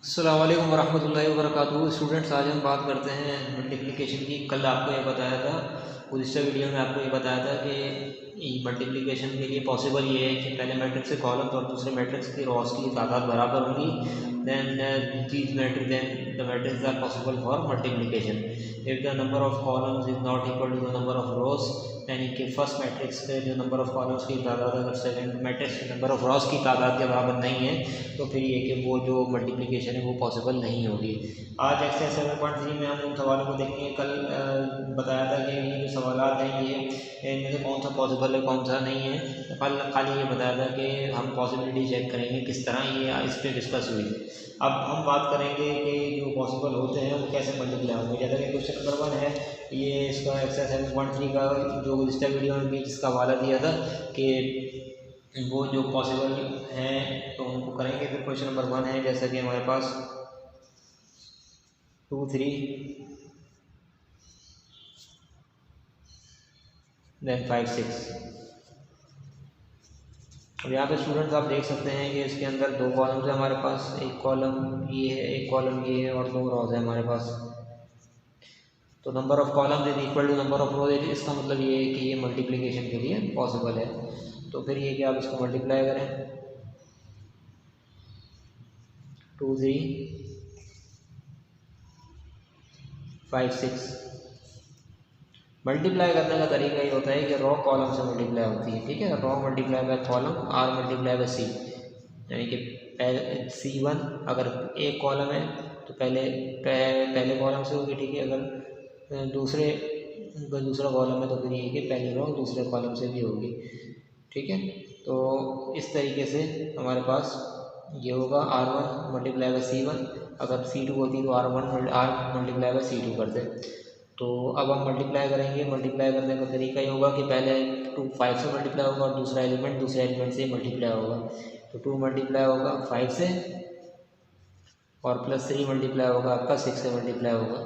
अस्सलाम वालेकुम वरहमतुल्लाहि वबरकातुहू। स्टूडेंट्स, आज हम बात करते हैं मल्टीप्लिकेशन की। कल आपको ये बताया था, पिछले वीडियो में आपको ये बताया था कि मल्टीप्लिकेशन के लिए पॉसिबल ये है कि पहले मैट्रिक्स के कॉलम्स और दूसरे मैट्रिक्स की रॉस की तादाद बराबर होंगी। Then these matrix then the matrix are possible for multiplication if the number of columns is not equal to the number of rows. यानी कि फर्स्ट मैट्रिक्स के जो नंबर ऑफ कॉलम्स की तादाद अगर सेकंड मैट्रिक्स के नंबर ऑफ रॉस की तादाद के बराबर नहीं है तो फिर ये कि वो जो मल्टीप्लिकेशन है वो पॉसिबल नहीं होगी। आज एक्सरसाइज 7.3 में हम उन सवालों को देखेंगे। कल बताया था कि ये जो सवाल हैं ये इनमें से कौन सा पॉसिबल है कौन सा नहीं है। तो कल खाली ये बताया था कि हम पॉसिबिलिटी चेक करेंगे किस तरह, ये इस पर डिस्कस हुई थी। अब हम बात करेंगे कि जो पॉसिबल होते हैं वो कैसे मल्टीप्लाई होंगे। जैसा कि क्वेश्चन नंबर 1 है, ये इसका एक्सरसाइज 7.3 का जो पिछले वीडियो में भी जिसका हवाला दिया था कि वो जो पॉसिबल हैं तो उनको करेंगे। फिर क्वेश्चन नंबर 1 है, जैसा कि हमारे पास 2 3 देन 5 6। और यहाँ पे स्टूडेंट्स आप देख सकते हैं कि इसके अंदर दो कॉलम्स है हमारे पास, एक कॉलम ये है, एक कॉलम ये है और दो रोज है हमारे पास। तो number of columns is equal to number of rows. इसका मतलब ये है कि ये मल्टीप्लिकेशन के लिए पॉसिबल है। तो फिर ये कि आप इसको मल्टीप्लाई करें 2 3 5 6। मल्टीप्लाई करने का तरीका ये होता है कि रॉ कॉलम से मल्टीप्लाई होती है। ठीक है, row multiply by column, R multiply by C. यानी कि C1 अगर एक कॉलम है तो पहले कॉलम से होगी। ठीक है, अगर दूसरा कॉलम है तो फिर ये कि पहले रॉ दूसरे कॉलम से भी होगी। ठीक है, तो इस तरीके से हमारे पास ये होगा R1 मल्टीप्लाई बाय C1। अगर C2 होती तो R मल्टीप्लाई बाय C2 करते। तो अब हम मल्टीप्लाई करेंगे। मल्टीप्लाई करने का तरीका ये होगा कि पहले 2 5 से मल्टीप्लाई होगा और दूसरे एलिमेंट से मल्टीप्लाई होगा। तो 2 मल्टीप्लाई होगा 5 से और प्लस 3 मल्टीप्लाई होगा आपका 6 से मल्टीप्लाई होगा।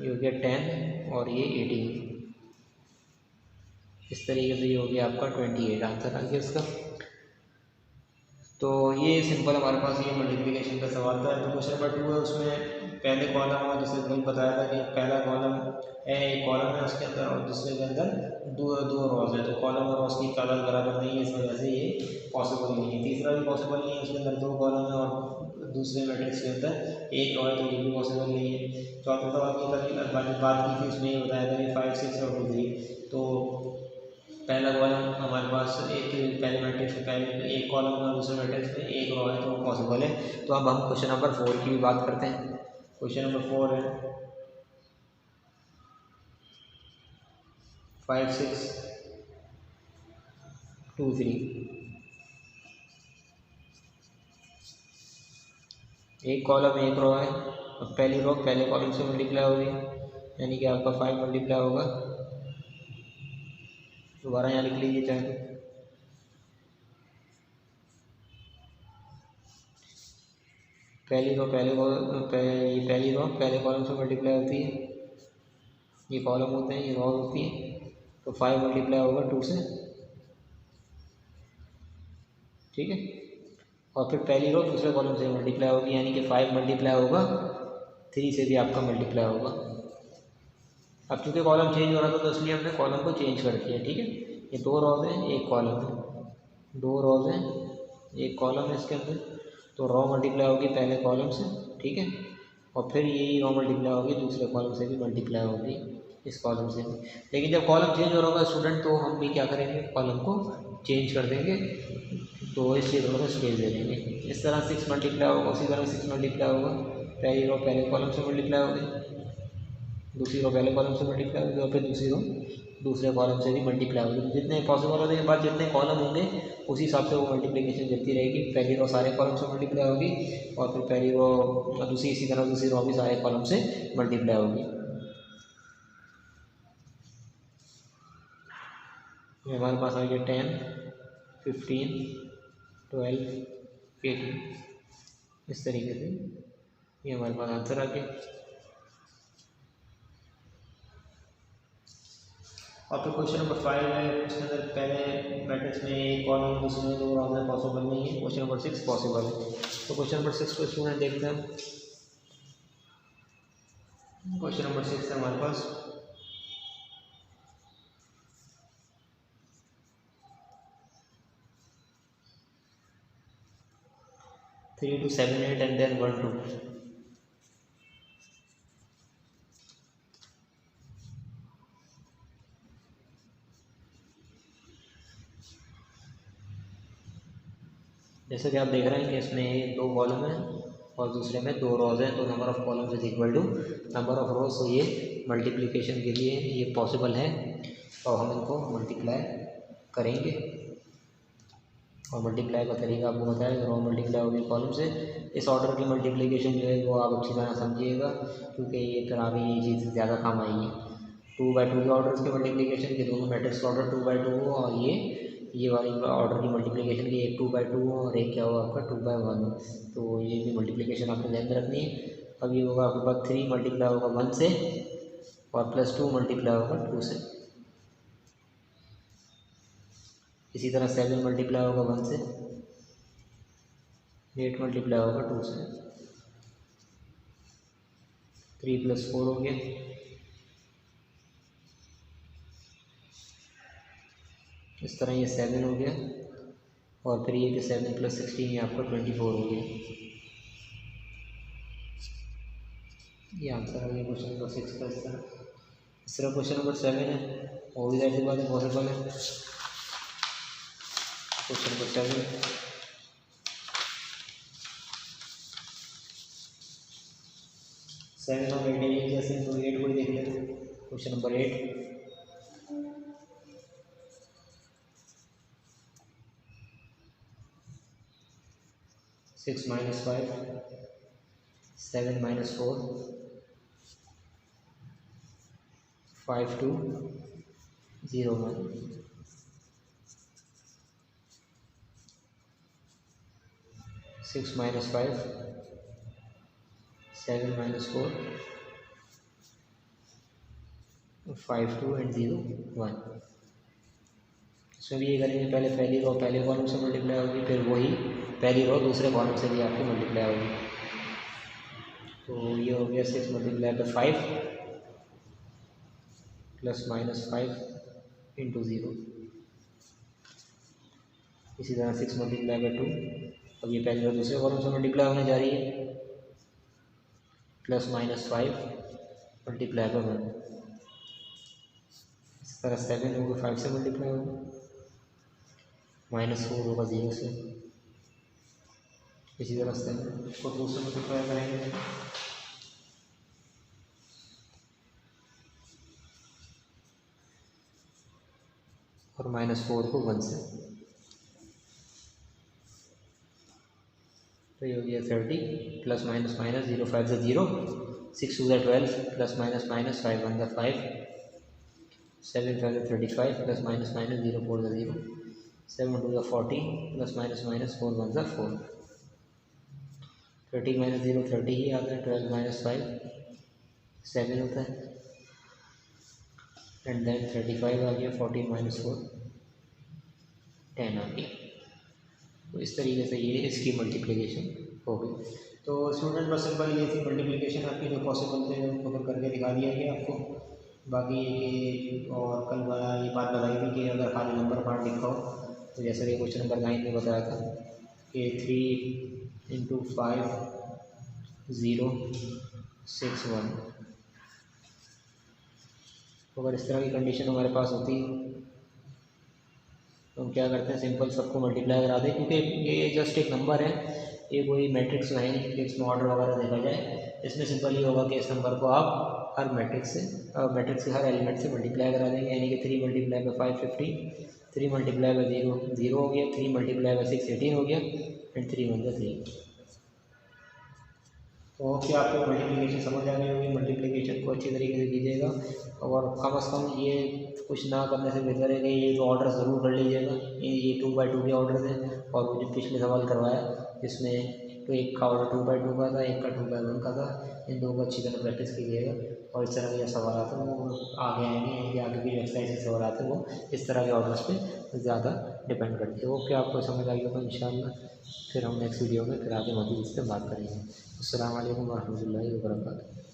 ये हो गया 10 और ये 18। इस तरीके से ये हो गया आपका 28 आंसर आ गया इसका। तो ये सिंपल हमारे पास ये मल्टीप्लिकेशन का सवाल था। तो क्वेश्चन नंबर 2 है, उसमें पहले कॉलम और जैसे मैंने बताया था कि पहला कॉलम है, एक कॉलम है उसके अंदर और दूसरे के अंदर दो रोज है। तो कॉलम और रोज की तादाद बराबर नहीं है, इस वजह से ये पॉसिबल नहीं है। तीसरा भी पॉसिबल नहीं है, उसके अंदर दो कॉलम है और दूसरे मैट्रिक्स के अंदर एक रो है, तो ये भी पॉसिबल नहीं है। चौथा सवाल की बात की थी, उसमें ये बताया था कि 5 6 और 2 3। तो पहला कॉलम हमारे पास पहले मैट्रिक्स में पहले एक कॉलम और दूसरे मैट्रिक्स में एक रो है, तो वो पॉसिबल है। तो अब हम क्वेश्चन नंबर 4 की भी बात करते हैं। क्वेश्चन नंबर 4 है 5 6 2 3। एक कॉलम एक रो है। अब पहली रो पहले कॉलम से मल्टीप्लाई होगी, यानी कि आपका 5 मल्टीप्लाई होगा। दोबारा यहाँ लिख लीजिए चाहे तो। पहली रो पहले कॉलम से मल्टीप्लाई होती है। ये कॉलम होते हैं, ये रो होती है। तो 5 मल्टीप्लाई होगा 2 से। ठीक है, और फिर पहली रो दूसरे कॉलम से मल्टीप्लाई होगी, यानी कि 5 मल्टीप्लाई होगा 3 से भी आपका मल्टीप्लाई होगा। अब चूँकि कॉलम चेंज हो रहा था तो इसलिए हमने कॉलम को चेंज कर दिया। ठीक है, ये दो रोज हैं एक कॉलम है, दो रोज हैं एक कॉलम है इसके अंदर। तो रॉ मल्टीप्लाई होगी पहले कॉलम से। ठीक है, और फिर यही रॉ मल्टीप्लाई होगी दूसरे कॉलम से भी मल्टीप्लाई होगी इस कॉलम से भी। लेकिन जब कॉलम चेंज हो रहा होगा स्टूडेंट, तो हम भी क्या करेंगे, कॉलम को चेंज कर देंगे। तो इसलिए थोड़ा सा स्पेस दे देंगे। इस तरह 6 मल्टीप्लाई होगा, उसी तरह 6 मल्टीप्लाई होगा। पहली रो पहले कॉलम से मल्टीप्लाई होगी, दूसरी रो पहले कॉलम से मल्टीप्लाई होगी और फिर दूसरी रो दूसरे कॉलम से भी मल्टीप्लाई होगी। जितने पॉसिबल होने के बाद जितने कॉलम होंगे उसी हिसाब से वो मल्टीप्लिकेशन चलती रहेगी। पहली रो सारे कॉलम से मल्टीप्लाई होगी और फिर पहली रो दूसरी, इसी तरह दूसरी रो भी सारे कॉलम से मल्टीप्लाई होगी। हमारे पास आ गया 10 15 12 18। इस तरीके से ये हमारे पास आंसर आ गया। और फिर क्वेश्चन नंबर 5 है, उसके अंदर पहले मैट्रिक्स में एक कॉलम दूसरे में दो रो में पॉसिबल नहीं है। क्वेश्चन नंबर 6 पॉसिबल है। तो क्वेश्चन नंबर 6 को स्टूडेंट देखते हैं। क्वेश्चन नंबर 6 है हमारे पास 3 to 7 8 and then 1 2। जैसे कि आप देख रहे हैं कि इसमें 2 कॉलम है और दूसरे में 2 रोज हैं, तो number of columns is equal to number of rows. तो ये मल्टीप्लिकेशन के लिए ये पॉसिबल है और हम इनको मल्टीप्लाई करेंगे। और मल्टीप्लाई का तरीका आपको बताया, रो मल्टीप्लाई होगी कॉलम से। इस ऑर्डर की मल्टीप्लिकेशन जो है वो आप अच्छी तरह समझिएगा, क्योंकि ये फिर आगे ये चीज़ ज़्यादा काम आएगी। 2/2 के ऑर्डर के मल्टीप्लिकेशन के दोनों मैट्रिक्स का ऑर्डर 2/2 हो, और ये वाली ऑर्डर की मल्टीप्लिकेशन की एक 2/2 हो और एक क्या होगा आपका 2/1। तो ये भी मल्टीप्लिकेशन आपको ध्यान में रखनी है। अब ये होगा आपके पास 3 मल्टीप्लाई होगा 1 से और +2 मल्टीप्लाई होगा 2 से। इसी तरह 7 मल्टीप्लाई होगा 1 से, 8 मल्टीप्लाई होगा 2 से, 3 + 4 हो गया, इस तरह ये 7 हो गया, और फिर ये कि 7 + 16 ये आपका 24 हो गया। ये आंसर आ गया क्वेश्चन नंबर 6 का। इस तरह क्वेश्चन नंबर 7 है, वो भी ऐसी बात है पॉसिबल है। क्वेश्चन नंबर 7 और 8 जैसे, तो 8 को ही देख लेते हैं। Question number 8 6 - 5 7 - 4 5 2 0 1 6 - 5 7 - 4 5 2 and 0 1। इसमें भी ये करेंगे, पहले पहली रो पहले कॉलम से मल्टीप्लाई होगी, फिर वही पहली रो दूसरे कॉलम से भी आपकी मल्टीप्लाई होगी। तो ये हो गया 6 × 5 ± 5 × 0। इसी तरह 6 × 2। अब ये पहले रो दूसरे कॉलम से मल्टीप्लाई होने जा रही है, ±5 × 1। इस तरह 7 होगा 5 से मल्टीप्लाई होगा, -4 होगा 0 से। इसी तरह 7 को 2 से मल्टीप्लाई करेंगे, और -4 को 1 से। तो ये हो गया 30 ± -, 0 5 से 0, 6 2 12 ± -, 5 1 5, 7 5 35 ± -, 0 4 0, 7 2 40 ± -, 4 1 4। 30 - 0 30 ही आता है, 12 - 5 7 होता है, एंड देन 35 आ गया, 14 - 4 10 आ गया। तो इस तरीके से ये इसकी मल्टीप्लिकेशन हो गई। तो स्टूडेंट बस सिंपल ये थी मल्टीप्लिकेशन आपकी, जो पॉसिबल थे उनको फिर करके दिखा दिया गया आपको। बाकी ये और कल ये बात बताई थी कि अगर खाली नंबर पार्ट लिखा हो, तो जैसे कि क्वेश्चन नंबर 9 में बताया था कि 3 × 5 0 6 1। तो अगर इस तरह की कंडीशन हमारे पास होती तो हम क्या करते हैं, सिंपल सबको मल्टीप्लाई करा दें, क्योंकि ये जस्ट एक नंबर है, ये कोई मैट्रिक्स है नहीं कि इसमें ऑर्डर वगैरह देखा जाए। इसमें सिंपल ये होगा कि इस नंबर को आप हर मैट्रिक्स के हर एलिमेंट से मल्टीप्लाई करा देंगे, यानी कि 3 × 5 50, 3 × 0 0 हो गया, 3 × 6 18 हो गया, एंड 3 1 3। तो क्या आपको मल्टीप्लिकेशन समझ आ गई होगी। मल्टीप्लिकेशन को अच्छी तरीके से कीजिएगा, और कम से कम ये कुछ ना करने से बेहतर है कि ये तो ऑर्डर ज़रूर कर लीजिएगा। ये 2/2 के ऑर्डर थे, और वो जो पिछले सवाल करवाया इसमें तो एक का ऑर्डर 2/2 का था, एक का 2/1 का था। इन दोनों को अच्छी तरह प्रैक्टिस कीजिएगा। और इस तरह के जो सवाल आते हैं वो आगे आएंगे, इनके आगे भी एक्सरसाइज के सवाल आते हैं वो इस तरह के ऑर्डर्स पे ज़्यादा डिपेंड करते हैं। ओके, आपको समझ आ गया होगा इंशाल्लाह। फिर हम नेक्स्ट वीडियो में फिर आगे मज़ीद इस पर बात करेंगे। अस्सलाम वालेकुम वरहमतुल्लाहि वबरकातुहू।